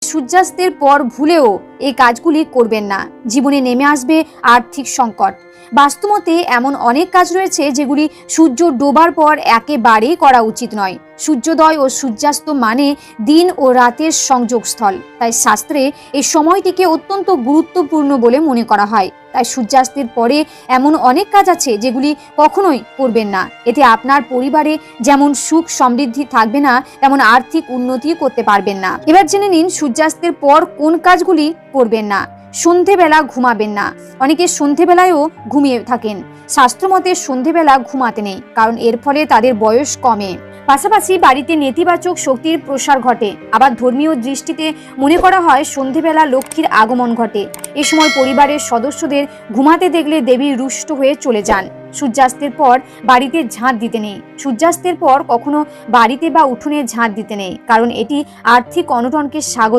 সূর্যাস্তের পর ভুলেও এই কাজগুলি করবেন না, জীবনে নেমে আসবে আর্থিক সংকট। বাস্তুমতে এমন অনেক কাজ রয়েছে যেগুলি সূর্য ডোবার পর একেবারেই করা উচিত নয়। সূর্যোদয় ও সূর্যাস্ত মানে দিন ও রাতের সংযোগস্থল, তাই শাস্ত্রে এই সময়টিকে অত্যন্ত গুরুত্বপূর্ণ বলে মনে করা হয়। তাই সূর্যাস্তের পরে এমন অনেক কাজ আছে যেগুলি কখনোই করবেন না। এতে আপনার পরিবারে যেমন সুখ সমৃদ্ধি থাকবে না, তেমন আর্থিক উন্নতি করতে পারবেন না। এবার জেনে নিন সূর্যাস্তের পর কোন কাজগুলি করবেন না। সন্ধেবেলা ঘুমাবেন না। অনেকে সন্ধেবেলায়ও ঘুমিয়ে থাকেন। শাস্ত্রমতে সন্ধেবেলা ঘুমাতে নেই, কারণ এর ফলে তাদের বয়স কমে। পাশাপাশি বাড়িতে নেতিবাচক শক্তির প্রসার ঘটে। আবার ধর্মীয় দৃষ্টিতে মনে করা হয় সন্ধেবেলা লক্ষ্মীর আগমন ঘটে। এ সময় পরিবারের সদস্যদের ঘুমাতে দেখলে দেবী রুষ্ট হয়ে চলে যান। সূর্যাস্তের পর বাড়িতে ঝাঁট দিতে নেই। সূর্যাস্তের পর কখনো বাড়িতে বা উঠোনে ঝাঁট দিতে নেই, কারণ এটি আর্থিক অনটনকে স্বাগত